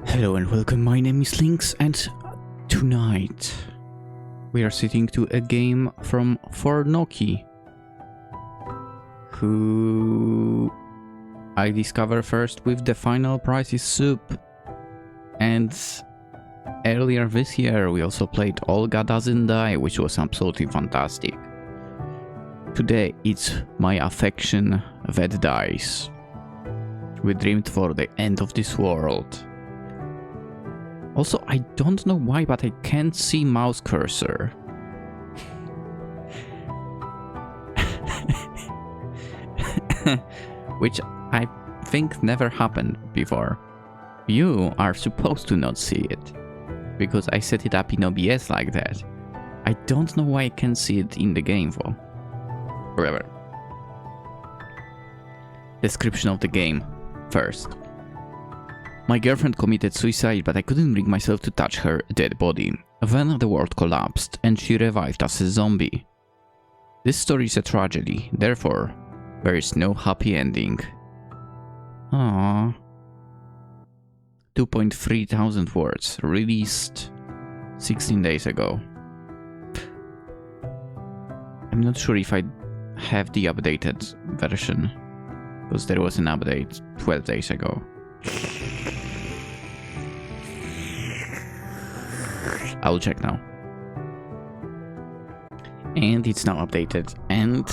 Hello and welcome, my name is Lynx, and tonight we are sitting to a game from Fornoki, who I discovered first with the Final Prize is Soup, and earlier this year we also played Olga Doesn't Die, which was absolutely fantastic. Today it's My Affection That Dies. We dreamed for the end of this world. Also, I don't know why, but I can't see mouse cursor. Which I think never happened before. You are supposed to not see it, because I set it up in OBS like that. I don't know why I can't see it in the game though. Whatever. Description of the game first. My girlfriend committed suicide, but I couldn't bring myself to touch her dead body. Then the world collapsed, and she revived as a zombie. This story is a tragedy, therefore, there is no happy ending. Aww. 2.3 thousand words, released 16 days ago. I'm not sure if I have the updated version, because there was an update 12 days ago. I'll check now. And it's now updated, and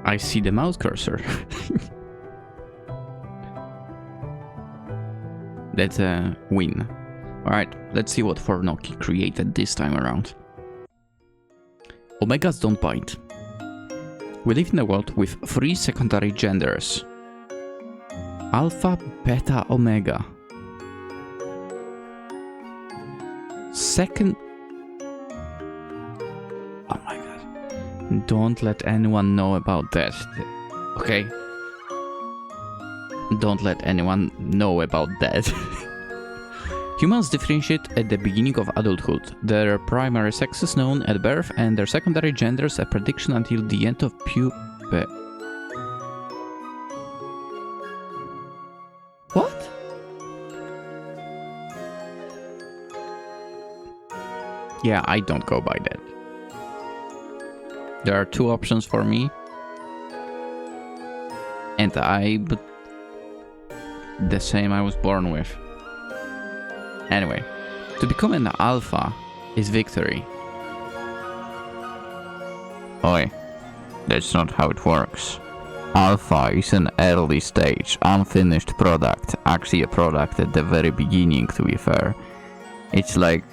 I see the mouse cursor. That's a win. Alright, let's see what Fornoki created this time around. Omegas don't bite. We live in a world with 3 secondary genders. Alpha, Beta, Omega. Second... Oh my god. Don't let anyone know about that. Okay? Don't let anyone know about that. Humans differentiate at the beginning of adulthood. Their primary sex is known at birth and their secondary genders a prediction until the end of puberty. What? Yeah, I don't go by that. There are 2 options for me. And the same I was born with. Anyway, to become an alpha is victory. Oi, that's not how it works. Alpha is an early stage, unfinished product. Actually a product at the very beginning, to be fair. It's like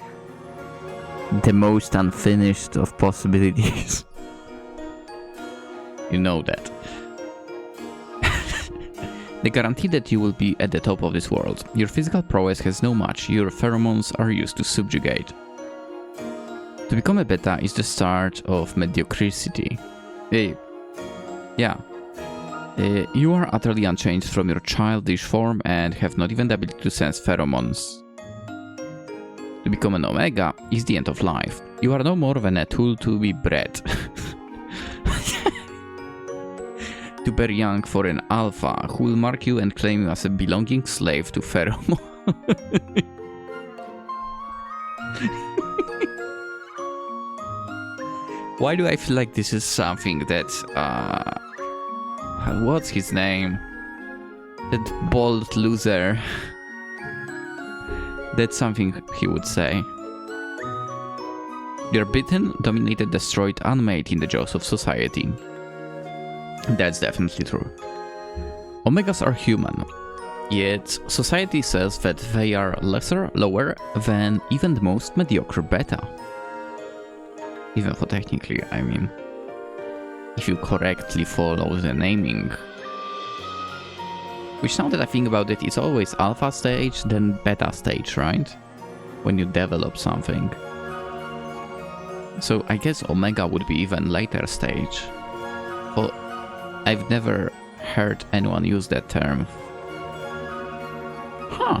the most unfinished of possibilities. You know that. They guarantee that you will be at the top of this world. Your physical prowess has no match, your pheromones are used to subjugate. To become a beta is the start of mediocrity. You are utterly unchanged from your childish form and have not even the ability to sense pheromones. To become an omega is the end of life. You are no more than a tool to be bred. To bear young for an alpha who will mark you and claim you as a belonging slave to pheromone. Why do I feel like this is something that what's his name? That bald loser. That's something he would say. You're bitten, dominated, destroyed, unmade in the jaws of society. That's definitely true. Omegas are human, yet society says that they are lower than even the most mediocre beta. Even though technically, I mean, if you correctly follow the naming. Which now that I think about it, it's always alpha stage, then beta stage, right? When you develop something. So I guess omega would be even later stage. Well, I've never heard anyone use that term. Huh.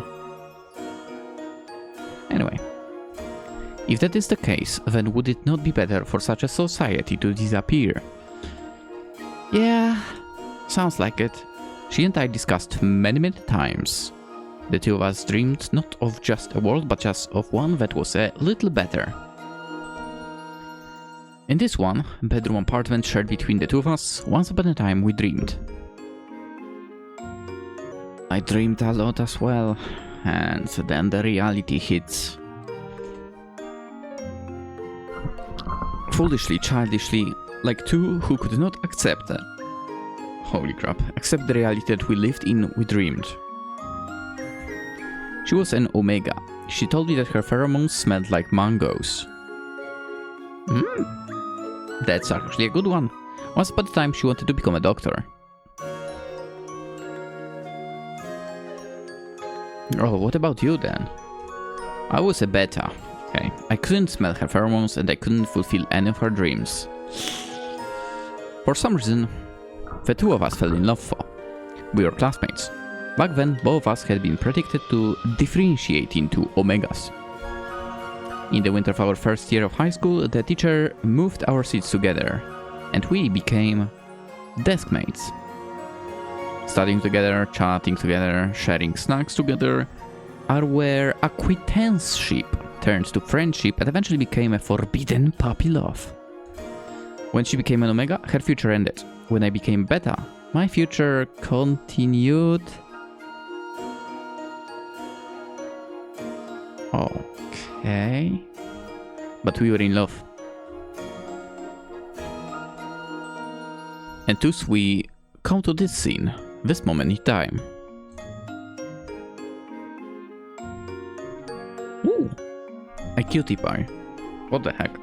Anyway. If that is the case, then would it not be better for such a society to disappear? Yeah, sounds like it. She and I discussed many times. The two of us dreamed not of just a world, but just of one that was a little better. In this one bedroom apartment shared between the two of us, once upon a time we dreamed. I dreamed a lot as well, and then the reality hits. Foolishly, childishly, like two who could not accept it. Holy crap, accept the reality that we lived in, we dreamed. She was an Omega. She told me that her pheromones smelled like mangoes. That's actually a good one. Once upon a time she wanted to become a doctor. Oh, what about you then? I was a beta. Okay, I couldn't smell her pheromones and I couldn't fulfill any of her dreams. For some reason, the two of us fell in love. We were classmates. Back then, both of us had been predicted to differentiate into Omegas. In the winter of our first year of high school, the teacher moved our seats together, and we became deskmates. Studying together, chatting together, sharing snacks together, our acquaintanceship turned to friendship and eventually became a forbidden puppy love. When she became an Omega, her future ended. When I became Beta, my future continued. Okay. But we were in love. And thus we come to this scene, this moment in time. Ooh, a cutie pie. What the heck?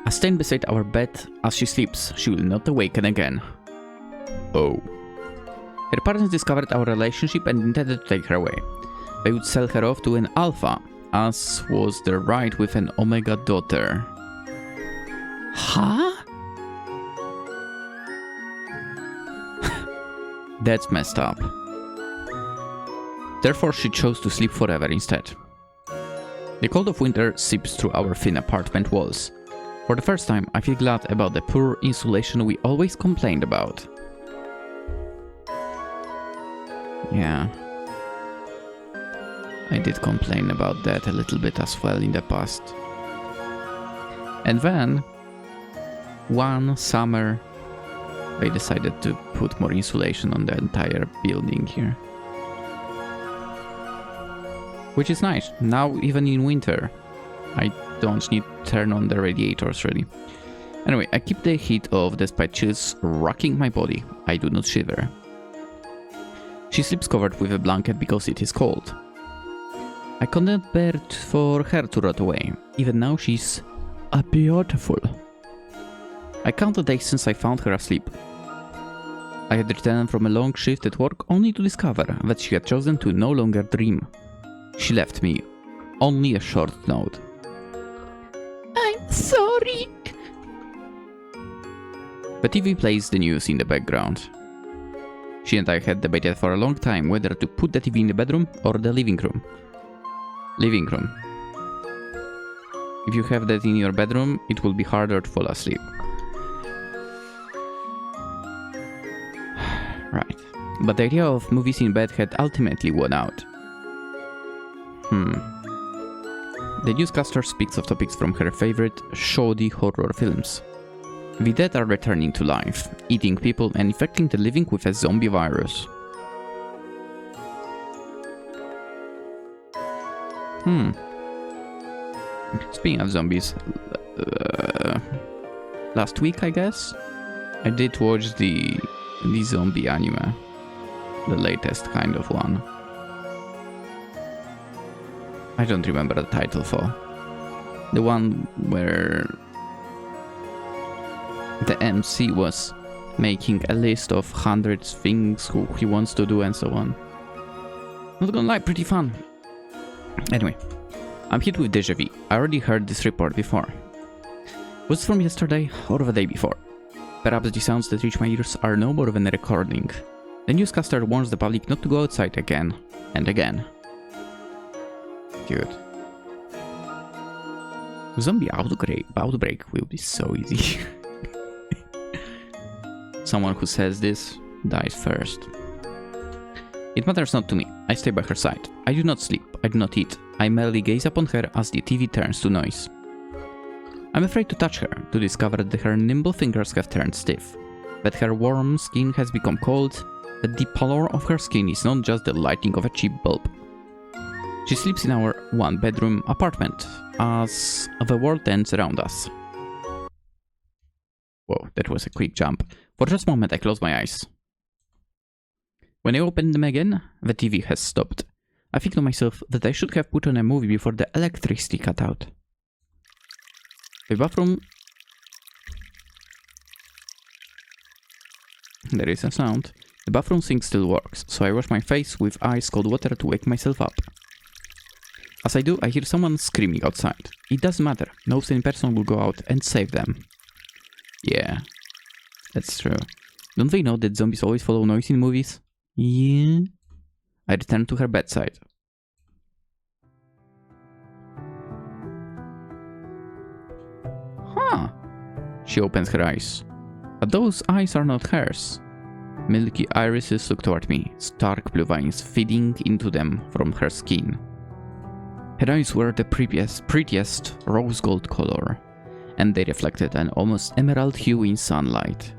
I stand beside our bed as she sleeps. She will not awaken again. Oh. Her parents discovered our relationship and intended to take her away. They would sell her off to an alpha, as was their right with an Omega daughter. Huh? That's messed up. Therefore, she chose to sleep forever instead. The cold of winter seeps through our thin apartment walls. For the first time, I feel glad about the poor insulation we always complained about. Yeah. I did complain about that a little bit as well in the past. And then, one summer, they decided to put more insulation on the entire building here. Which is nice. Now, even in winter, I don't need to turn on the radiators really. Anyway, I keep the heat off despite chills rocking my body. I do not shiver. She sleeps covered with a blanket because it is cold. I couldn't bear for her to rot away. Even now she's beautiful. I count the days since I found her asleep. I had returned from a long shift at work only to discover that she had chosen to no longer dream. She left me only a short note. I'm sorry. The TV plays the news in the background. She and I had debated for a long time whether to put the TV in the bedroom or the living room. Living room. If you have that in your bedroom, it will be harder to fall asleep. Right. But the idea of movies in bed had ultimately won out. The newscaster speaks of topics from her favorite shoddy horror films. The dead are returning to life, eating people and infecting the living with a zombie virus. Speaking of zombies, last week I guess, I did watch the zombie anime, the latest kind of one. I don't remember the title for. The one where the MC was making a list of hundreds things who he wants to do and so on. Not gonna lie, pretty fun. Anyway, I'm hit with déjà vu. I already heard this report before. Was it from yesterday or the day before? Perhaps the sounds that reach my ears are no more than a recording. The newscaster warns the public not to go outside again and again. Dude. Zombie outbreak will be so easy. Someone who says this dies first. It matters not to me. I stay by her side. I do not sleep. I do not eat. I merely gaze upon her as the TV turns to noise. I'm afraid to touch her, to discover that her nimble fingers have turned stiff, that her warm skin has become cold, that the pallor of her skin is not just the lighting of a cheap bulb. She sleeps in our one-bedroom apartment, as the world ends around us. Whoa, that was a quick jump. For just a moment I closed my eyes. When I opened them again, the TV has stopped. I think to myself that I should have put on a movie before the electricity cut out. The bathroom... There is a sound. The bathroom sink still works, so I wash my face with ice cold water to wake myself up. As I do, I hear someone screaming outside. It doesn't matter, no sane person will go out and save them. Yeah, that's true. Don't they know that zombies always follow noise in movies? Yeah. I return to her bedside. Huh. She opens her eyes. But those eyes are not hers. Milky irises look toward me, stark blue veins feeding into them from her skin. Her eyes were the prettiest rose gold color, and they reflected an almost emerald hue in sunlight.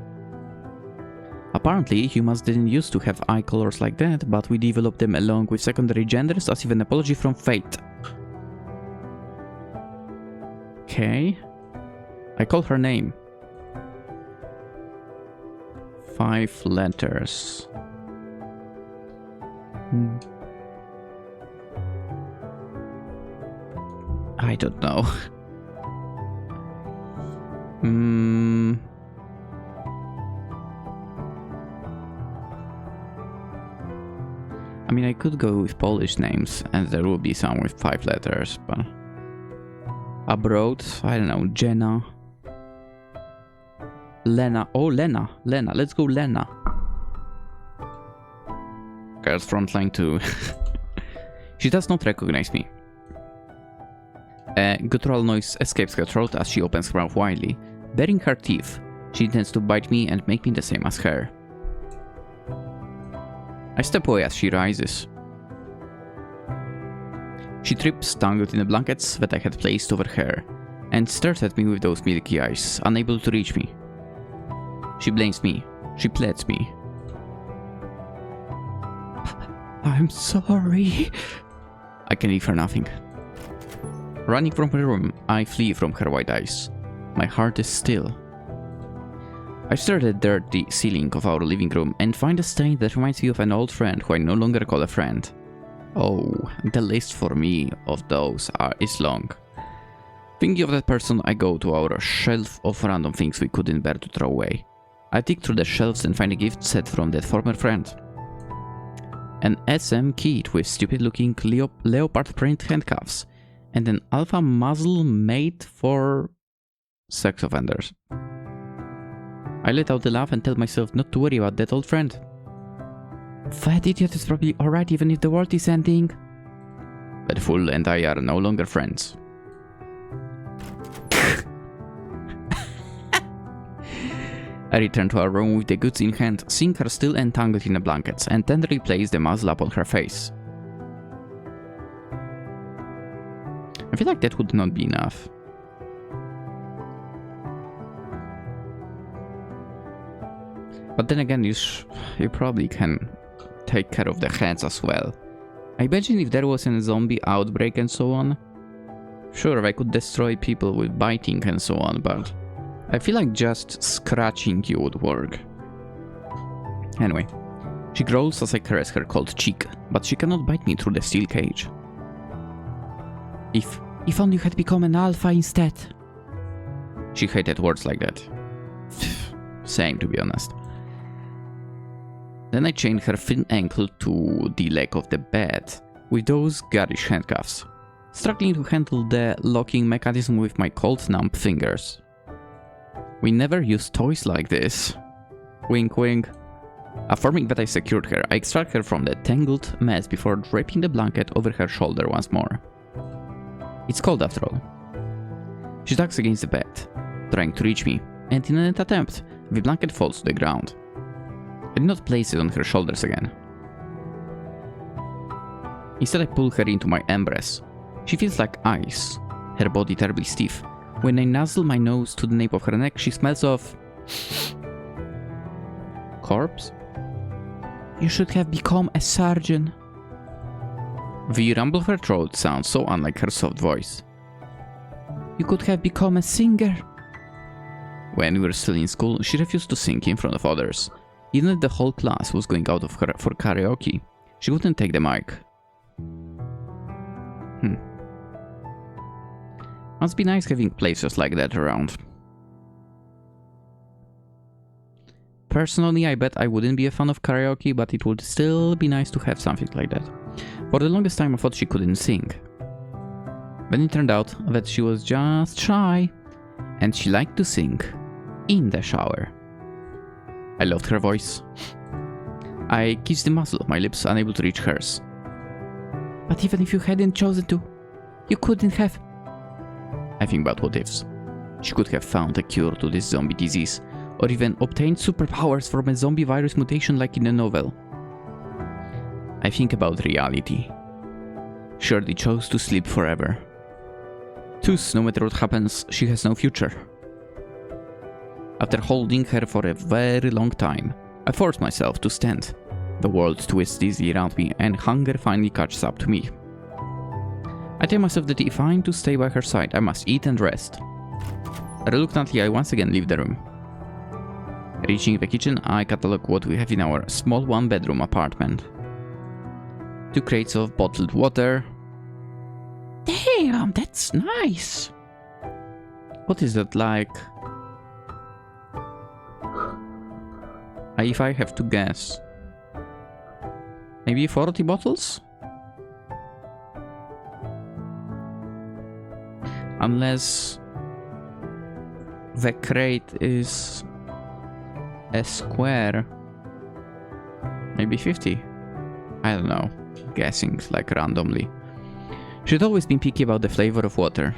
Apparently, humans didn't used to have eye colors like that, but we developed them along with secondary genders as if an apology from fate. Okay. I call her name. 5 letters. I don't know. I mean, I could go with Polish names, and there will be some with 5 letters, but... Abroad, I don't know, Jenna. Lena. Oh, Lena. Lena. Let's go Lena. Girls frontline too. She does not recognize me. A guttural noise escapes her throat as she opens her mouth widely. Baring her teeth, she intends to bite me and make me the same as her. I step away as she rises. She trips, tangled in the blankets that I had placed over her, and stares at me with those milky eyes, unable to reach me. She blames me. She pleads me. I'm sorry. I can leave her nothing. Running from her room, I flee from her wide eyes. My heart is still. I stare at the dirty ceiling of our living room and find a stain that reminds me of an old friend who I no longer call a friend. Oh, the list for me of those is long. Thinking of that person, I go to our shelf of random things we couldn't bear to throw away. I dig through the shelves and find a gift set from that former friend. An SM kit with stupid-looking leopard print handcuffs, and an alpha muzzle made for sex offenders. I let out a laugh and tell myself not to worry about that old friend. That idiot is probably alright even if the world is ending. But Fool and I are no longer friends. I return to our room with the goods in hand, seeing her still entangled in the blankets, and tenderly place the muzzle upon her face. I feel like that would not be enough. But then again, you probably can take care of the hands as well. I imagine if there was a zombie outbreak and so on. Sure, I could destroy people with biting and so on, but I feel like just scratching you would work. Anyway, she growls as I caress her cold cheek, but she cannot bite me through the steel cage. If only you had become an alpha instead. She hated words like that. Same, to be honest. Then I chained her thin ankle to the leg of the bed with those garish handcuffs, struggling to handle the locking mechanism with my cold, numb fingers. We never used toys like this. Wink wink. Affirming that I secured her, I extract her from the tangled mess before draping the blanket over her shoulder once more. It's cold after all. She tugs against the bed, trying to reach me, and in an attempt, the blanket falls to the ground. I did not place it on her shoulders again. Instead, I pull her into my embrace. She feels like ice, her body terribly stiff. When I nuzzle my nose to the nape of her neck, she smells of... corpse? You should have become a surgeon. The rumble of her throat sounds so unlike her soft voice. You could have become a singer. When we were still in school, she refused to sing in front of others. Even if the whole class was going out of her for karaoke, she wouldn't take the mic. Must be nice having places like that around. Personally, I bet I wouldn't be a fan of karaoke, but it would still be nice to have something like that. For the longest time I thought she couldn't sing. Then it turned out that she was just shy, and she liked to sing in the shower. I loved her voice. I kissed the muscle of my lips, unable to reach hers. But even if you hadn't chosen to, you couldn't have... I think about what ifs. She could have found a cure to this zombie disease, or even obtained superpowers from a zombie virus mutation like in a novel. I think about reality. Shirley chose to sleep forever. Thus, no matter what happens, she has no future. After holding her for a very long time, I forced myself to stand. The world twists dizzy around me, and hunger finally catches up to me. I tell myself that if I'm to stay by her side, I must eat and rest. Reluctantly, I once again leave the room. Reaching the kitchen, I catalog what we have in our small one-bedroom apartment. 2 crates of bottled water. Damn, that's nice! What is that like? If I have to guess. Maybe 40 bottles? Unless the crate is a square. Maybe 50. I don't know. Guessing like randomly. She'd always been picky about the flavor of water.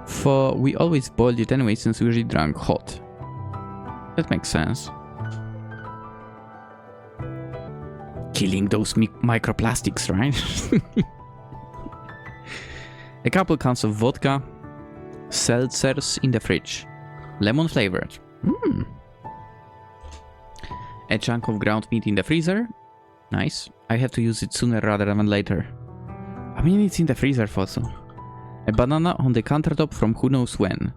For we always boiled it anyway since we usually drank hot. That makes sense. Killing those microplastics, right? A couple cans of vodka. Seltzers in the fridge. Lemon flavored. A chunk of ground meat in the freezer. Nice. I have to use it sooner rather than later. I mean, it's in the freezer for so. A banana on the countertop from who knows when.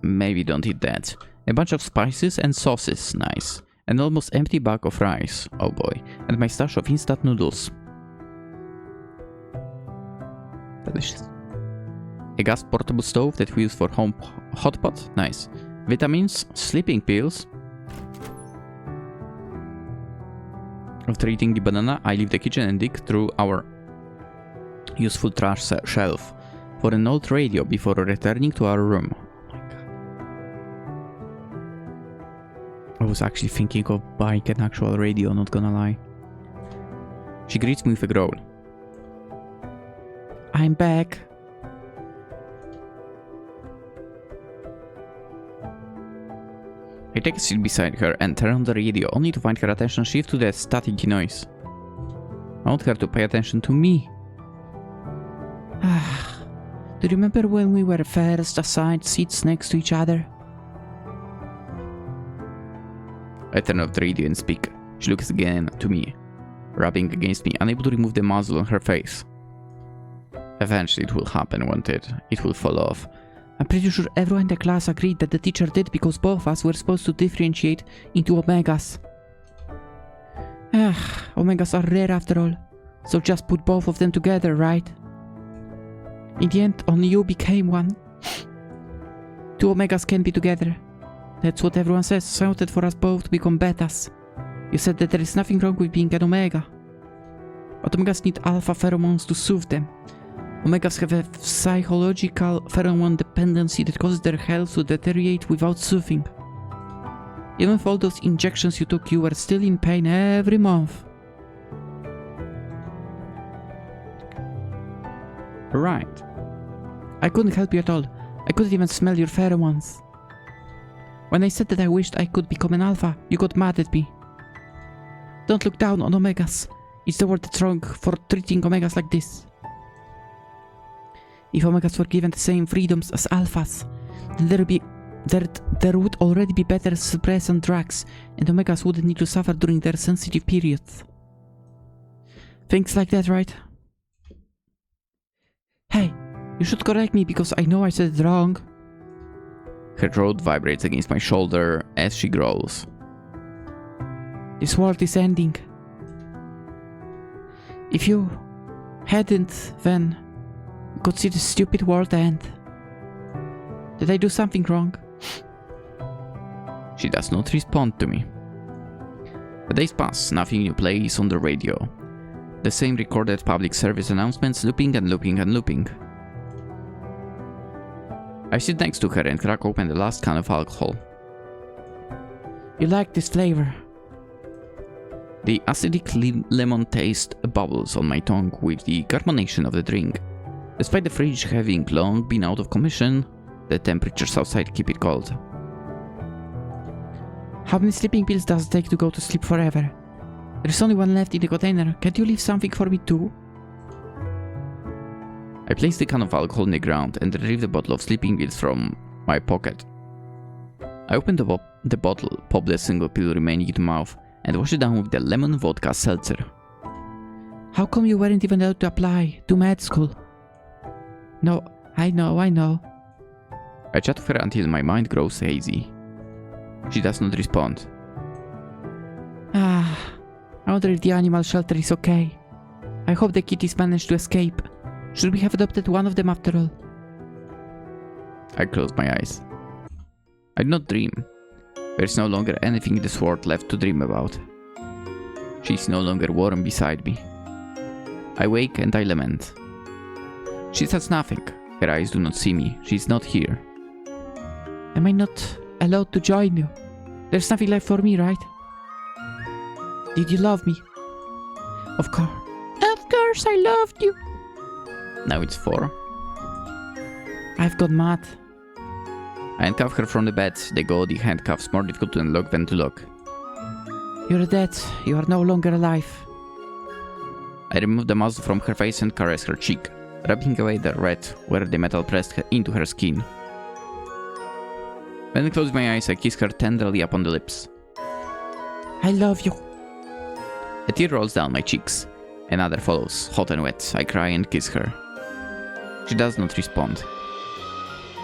Maybe don't eat that. A bunch of spices and sauces. Nice. An almost empty bag of rice. Oh boy. And my stash of instant noodles. Delicious. A gas portable stove that we use for home hotpot. Nice. Vitamins. Sleeping pills. After eating the banana, I leave the kitchen and dig through our useful trash shelf for an old radio before returning to our room. Oh my god. I was actually thinking of buying an actual radio, not gonna lie. She greets me with a growl. I'm back. I take a seat beside her and turn on the radio, only to find her attention shift to the staticky noise. I want her to pay attention to me. Do you remember when we were first assigned seats next to each other? I turn off the radio and speak. She looks again to me, rubbing against me, unable to remove the muzzle on her face. Eventually it will happen, won't it? It will fall off. I'm pretty sure everyone in the class agreed that the teacher did because both of us were supposed to differentiate into omegas. Omegas are rare after all, so just put both of them together, right? In the end, only you became one. 2 omegas can be together. That's what everyone says, so I wanted for us both to become betas. You said that there is nothing wrong with being an omega. But omegas need alpha pheromones to soothe them. Omegas have a psychological pheromone dependency that causes their health to deteriorate without soothing. Even with all those injections you took, you were still in pain every month. Right. I couldn't help you at all. I couldn't even smell your pheromones. When I said that I wished I could become an alpha, you got mad at me. Don't look down on omegas. It's the world that's wrong for treating Omegas like this. If Omegas were given the same freedoms as Alphas, then there would already be better suppressant drugs, and Omegas wouldn't need to suffer during their sensitive periods. Things like that, right? Hey, you should correct me because I know I said it wrong. Her throat vibrates against my shoulder as she growls. This world is ending. If you hadn't, then you could see the stupid world end. Did I do something wrong? She does not respond to me. The days pass, nothing new plays on the radio. The same recorded public service announcements looping and looping and looping. I sit next to her and crack open the last can of alcohol. You like this flavor? The acidic lemon taste bubbles on my tongue with the carbonation of the drink. Despite the fridge having long been out of commission, the temperatures outside keep it cold. How many sleeping pills does it take to go to sleep forever? There's only one left in the container. Can't you leave something for me too? I place the can of alcohol on the ground and retrieve the bottle of sleeping pills from my pocket. I open the bottle, pop the single pill remaining in the mouth, and wash it down with the lemon vodka seltzer. How come you weren't even allowed to apply to med school? No, I know. I chat with her until my mind grows hazy. She does not respond. I wonder if the animal shelter is okay. I hope the kitties managed to escape. Should we have adopted one of them after all? I close my eyes. I do not dream. There is no longer anything in this world left to dream about. She is no longer warm beside me. I wake and I lament. She says nothing. Her eyes do not see me. She is not here. Am I not allowed to join you? There's nothing left for me, right? Did you love me? Of course. Of course I loved you. Now it's 4. I've got mad. I handcuff her from the bed. The gaudy handcuffs more difficult to unlock than to lock. You're dead. You are no longer alive. I remove the muzzle from her face and caress her cheek, rubbing away the red where the metal pressed into her skin. When I close my eyes, I kiss her tenderly upon the lips. I love you. A tear rolls down my cheeks. Another follows, hot and wet. I cry and kiss her. She does not respond.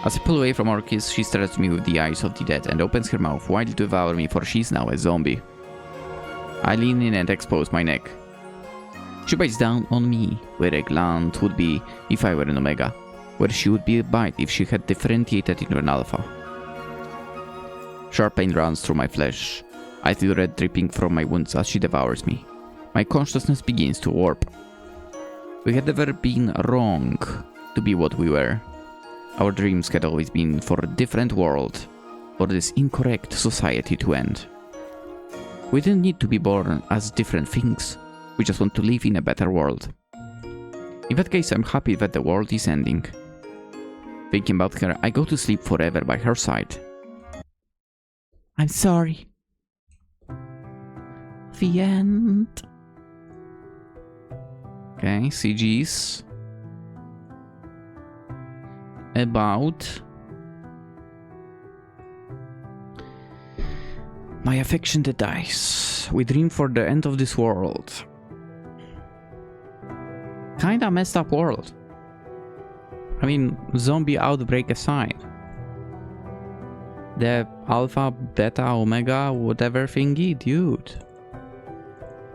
As I pull away from our kiss, she stares at me with the eyes of the dead and opens her mouth wide to devour me, for she is now a zombie. I lean in and expose my neck. She bites down on me, where a gland would be if I were an Omega, where she would be a bite if she had differentiated into an Alpha. Sharp pain runs through my flesh. I feel red dripping from my wounds as she devours me. My consciousness begins to warp. We had never been wrong to be what we were. Our dreams had always been for a different world, for this incorrect society to end. We didn't need to be born as different things. We just want to live in a better world. In that case, I'm happy that the world is ending. Thinking about her, I go to sleep forever by her side. I'm sorry. The end. Okay, CG's about my affection that dies. We dream for the end of this world. Kinda messed up world. I mean, zombie outbreak aside. The alpha, beta, omega, whatever thingy, dude.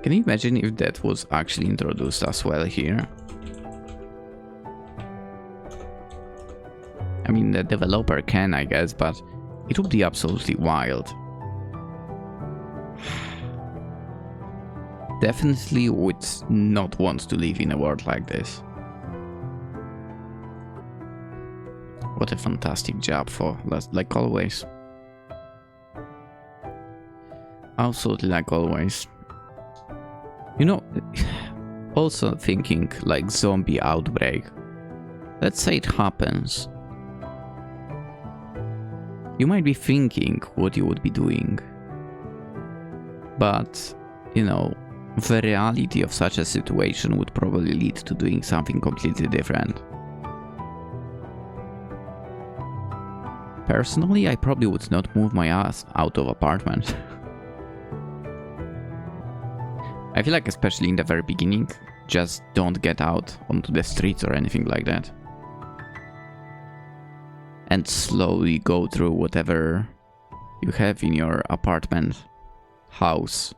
Can you imagine if that was actually introduced as well here? I mean, the developer can, I guess, but it would be absolutely wild. Definitely would not want to live in a world like this. What a fantastic job for, like always. Absolutely like always. You know, also thinking like zombie outbreak. Let's say it happens. You might be thinking what you would be doing. But, you know, the reality of such a situation would probably lead to doing something completely different. Personally, I probably would not move my ass out of apartment. I feel like, especially in the very beginning, just don't get out onto the streets or anything like that. And slowly go through whatever you have in your apartment, house.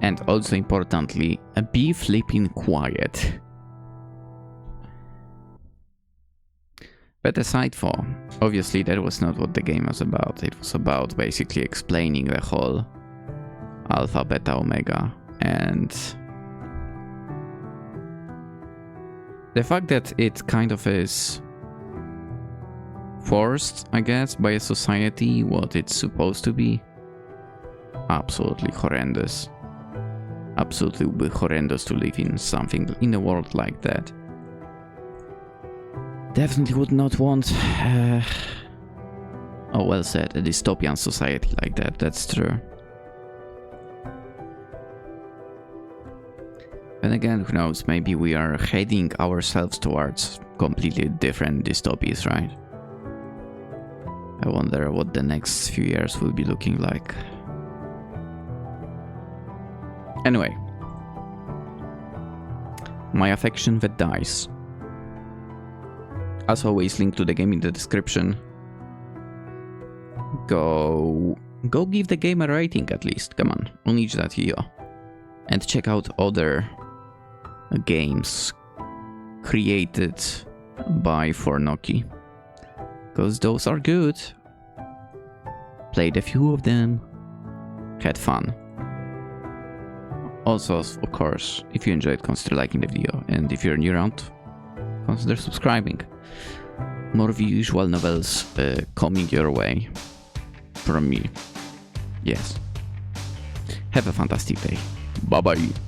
And also importantly, be flipping quiet. But aside from, obviously that was not what the game was about. It was about basically explaining the whole alpha, beta, omega, and the fact that it kind of is forced, I guess, by a society, what it's supposed to be. Absolutely horrendous. Absolutely horrendous to live in something in a world like that. Definitely would not want, oh, well said, a dystopian society like that, that's true. And again, who knows, maybe we are heading ourselves towards completely different dystopias, right? I wonder what the next few years will be looking like. Anyway. My affection that dies. As always, link to the game in the description. Go give the game a rating at least, come on itch.io. And check out other games created by Fornoki. Because those are good. Played a few of them. Had fun. Also, of course, if you enjoyed, consider liking the video. And if you're new around, consider subscribing. More visual novels coming your way from me. Yes. Have a fantastic day. Bye bye.